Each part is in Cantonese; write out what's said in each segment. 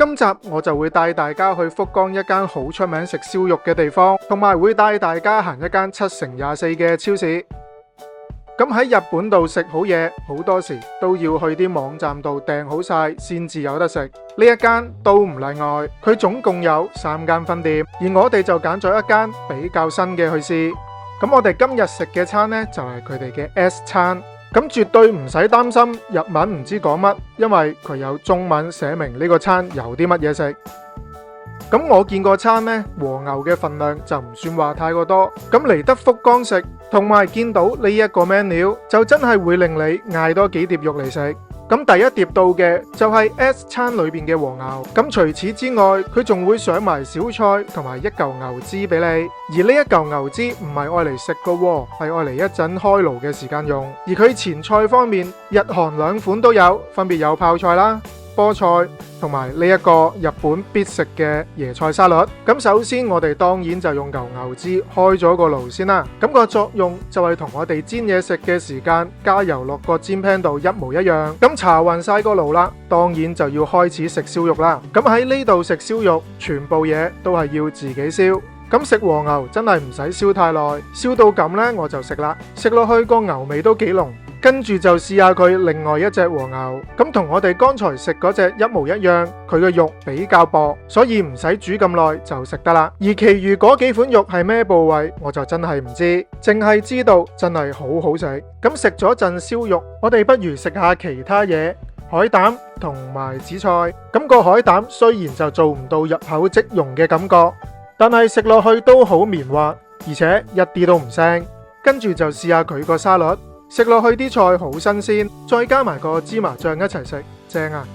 今集我就會帶大家去福岡一間好出名食燒肉嘅地方，同埋會帶大家行一間7×24嘅超市。咁喺日本度食好嘢，好多時都要去啲網站度訂好晒先至有得食。呢一間都唔例外，佢總共有3間分店，而我哋就揀咗一間比較新嘅去試。咁我哋今日食嘅餐呢，就係佢哋嘅 S 餐。咁絕對唔使擔心日文唔知講乜，因為佢有中文寫明呢個餐有啲乜嘢食。咁我見個餐呢，和牛嘅份量就唔算話太過多。咁嚟得福岡食，同埋見到呢一個 menu，就真係會令你嗌多幾碟肉嚟食。咁第一碟到嘅就係 S 餐裏邊嘅和牛。咁除此之外，佢仲會上埋小菜同埋一嚿牛脂俾你。而呢一嚿牛脂唔係愛嚟食噶，係愛嚟一陣開爐嘅時間用。而佢前菜方面，日韓兩款都有，分別有泡菜啦、菠菜同埋呢一個日本必食嘅椰菜沙律。咁首先我哋當然就用牛脂開咗個爐先啦。咁個作用就係同我哋煎嘢食嘅時間加油落個煎 pan 度一模一樣。咁搽勻晒個爐啦，當然就要開始食燒肉啦。咁喺呢度食燒肉，全部嘢都係要自己燒。咁食和牛真係唔使燒太耐，燒到咁呢我就食啦。食落去個牛味都幾濃。跟住就試下佢另外一隻和牛，咁同我哋剛才食嗰隻一模一樣，佢嘅肉比較薄，所以唔使煮咁耐就食得啦。而其餘嗰幾款肉係咩部位，我就真係唔知，淨係知道真係好好食。咁食咗陣燒肉，我哋不如食下其他嘢，海膽同埋紫菜。咁個海膽雖然就做唔到入口即溶嘅感覺，但係食落去都好綿滑，而且一啲都唔腥。跟住就試下佢個沙律。食落去啲菜好新鮮，再加埋個芝麻醬一齊食，正啊！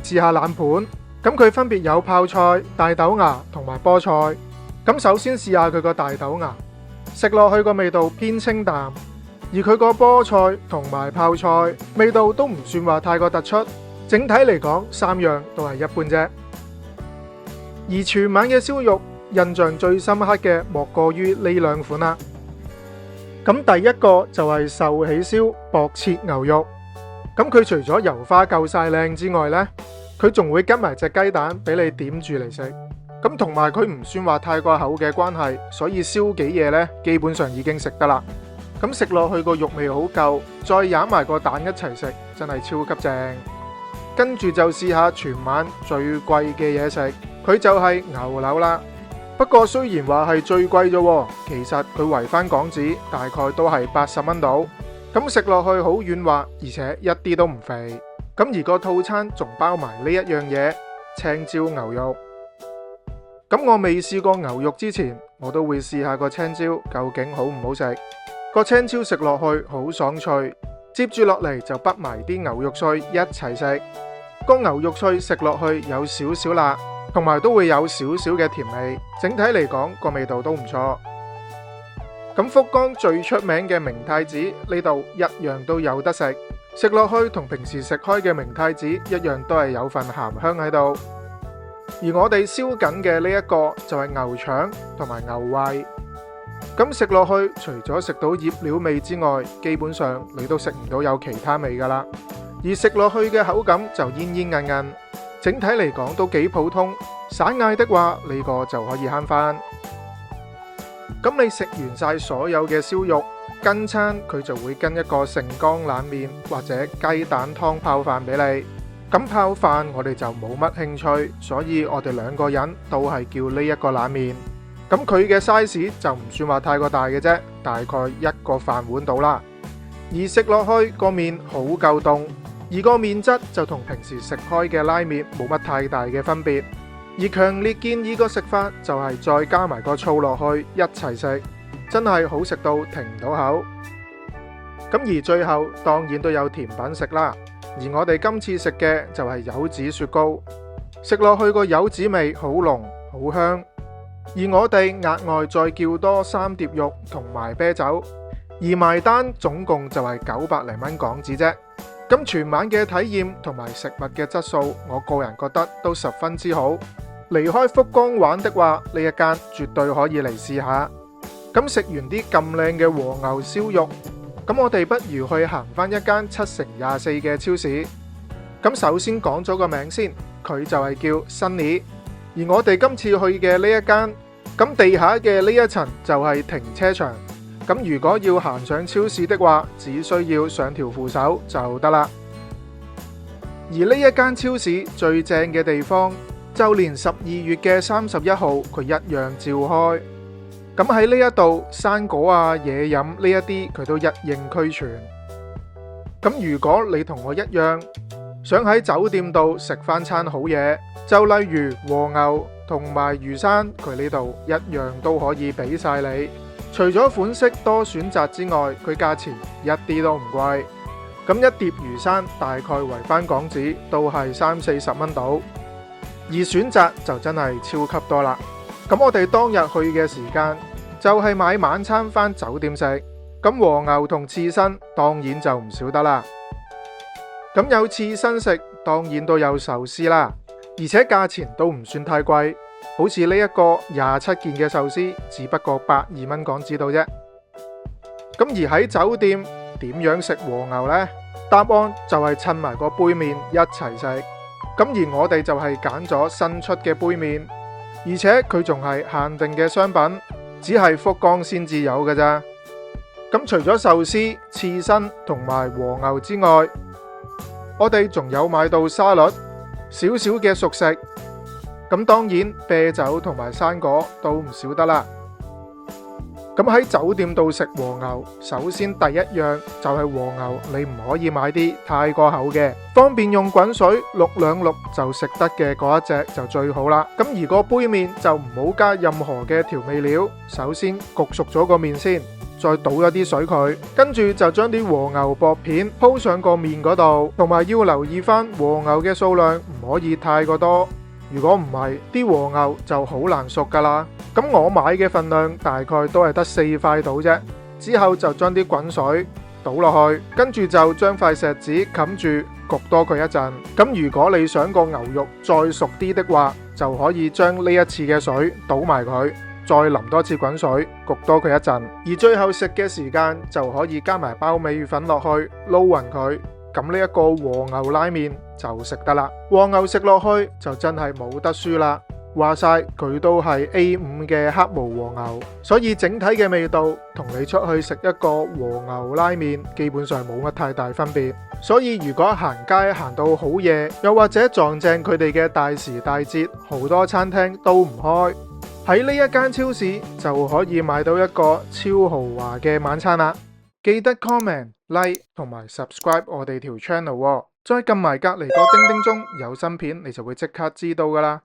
試下冷盤，咁佢分別有泡菜、大豆芽同埋菠菜。咁首先試下佢個大豆芽，食落去個味道偏清淡，而佢個菠菜同埋泡菜味道都唔算話太過突出。整體嚟講，3樣都係一般啫。而全晚嘅燒肉，印象最深刻嘅莫過於呢2款啦。咁第一個就係壽喜燒薄切牛肉，咁佢除咗油花夠晒靚之外呢，佢仲會跟埋隻雞蛋俾你點住嚟食。咁同埋佢唔算話太過厚嘅關係，所以燒幾嘢呢，基本上已經食得啦。咁食落去個肉味好夠，再飲埋個蛋一齊食，真係超級正。跟住就試下全晚最貴嘅嘢食，佢就係牛柳啦。不過雖然話係最貴啫，其實佢圍翻港紙大概都係80蚊到。咁食落去好軟滑，而且一啲都唔肥。咁而個套餐仲包埋呢一樣嘢，青椒牛肉。咁我未試過牛肉之前，我都會試下個青椒究竟好唔好食。個青椒食落去好爽脆，接住落嚟就滗埋啲牛肉碎一齊食。個牛肉碎食落去有少少辣，同埋都會有少少嘅甜味，整體嚟講個味道都唔錯。咁福岡最出名嘅明太子呢度一樣都有得食，食落去同平時食開嘅明太子一樣都係有份鹹香喺度。而我哋燒緊嘅呢一個就係牛腸同埋牛胃。咁食落去除咗食到醃料味之外，基本上你都食唔到有其他味噶啦。而食落去嘅口感就煙煙韌韌。整體嚟講都幾普通，散嗌的話呢個就可以慳翻。咁你食完晒所有嘅燒肉，跟餐佢就會跟一個盛江冷麵或者雞蛋湯泡飯俾你。咁泡飯我哋就冇乜興趣，所以我哋2個人都係叫呢一個冷麵。咁佢嘅 size 就唔算話太過大嘅啫，大概一個飯碗到啦。而食落去個麵好夠凍。而個麵質就同平時食開嘅拉麵冇乜太大嘅分別，而強烈建議個食法就係再加埋個醋落去一齊食，真係好食到停唔到口。咁而最後當然都有甜品食啦，而我哋今次食嘅就係柚子雪糕，食落去個柚子味好濃好香，而我哋額外再叫多3碟肉同埋啤酒，而埋單總共就係900零蚊港紙啫。咁全晚嘅體驗同埋食物嘅質素，我個人覺得都十分之好。離開福岡玩的話，呢一間絕對可以嚟試下。咁食完啲咁靚嘅和牛燒肉，咁我哋不如去行翻一間7×24嘅超市。咁首先講咗個名先，佢就係叫 Sunny。而我哋今次去嘅呢一間，咁地下嘅呢一層就係停車場。咁如果要行上超市的話，只需要上條扶手就得啦。而呢一間超市最正嘅地方，就連12月嘅31號佢一樣照開。咁喺呢一度，生果啊、嘢飲呢一啲佢都一應俱全。咁如果你同我一樣，想喺酒店度食翻餐好嘢，就例如和牛同埋魚生，佢呢度一樣都可以俾晒你。除咗款式多選擇之外，佢價錢一啲都唔貴。咁一碟魚生大概圍翻港紙都係30-40蚊到，而選擇就真係超級多啦。咁我哋當日去嘅時間就係買晚餐翻酒店食，咁和牛同刺身當然就唔少得啦。咁有刺身食，當然都有壽司啦，而且價錢都唔算太貴，好似呢一個27件嘅壽司，只不過120蚊港紙到啫。咁而喺酒店點樣食和牛呢？答案就係襯埋個杯麵一齊食。咁而我哋就係揀咗新出嘅杯麵，而且佢仲係限定嘅商品，只係福岡先至有㗎咋。咁除咗壽司、刺身同埋和牛之外，我哋仲有買到沙律、少少嘅熟食。咁當然啤酒同埋生果都唔少得啦。咁喺酒店度食和牛，首先第一樣就係和牛，你唔可以買啲太過厚嘅，方便用滾水渌兩渌就食得嘅嗰一隻就最好啦。咁而個杯麵就唔好加任何嘅調味料，首先焗熟咗個麵先，再倒一啲水佢，跟住就將啲和牛薄片鋪上個麵嗰度，同埋要留意翻和牛嘅數量唔可以太過多，如果唔係啲和牛就好難熟噶啦。咁我買嘅份量大概都係得4塊到啫，之後就將啲滾水倒落去，跟住就將塊錫紙冚住焗多佢一陣。咁如果你想個牛肉再熟啲的話，就可以將呢一次嘅水倒埋佢，再淋多次滾水焗多佢一陣。而最後食嘅時間就可以加埋包味粉落去撈勻佢，咁呢一個和牛拉麵就食得啦。和牛食落去就真係冇得輸啦。話晒佢都係 A5 嘅黑毛和牛，所以整體嘅味道同你出去食一個和牛拉麵基本上冇乜太大分別。所以如果行街行到好夜，又或者撞正佢哋嘅大時大節，好多餐廳都唔開，喺呢一間超市就可以買到一個超豪華嘅晚餐啦。記得 comment、like 同埋 subscribe 我哋條 channel，再撳埋隔籬個叮叮鐘，有新片你就會即刻知道噶啦。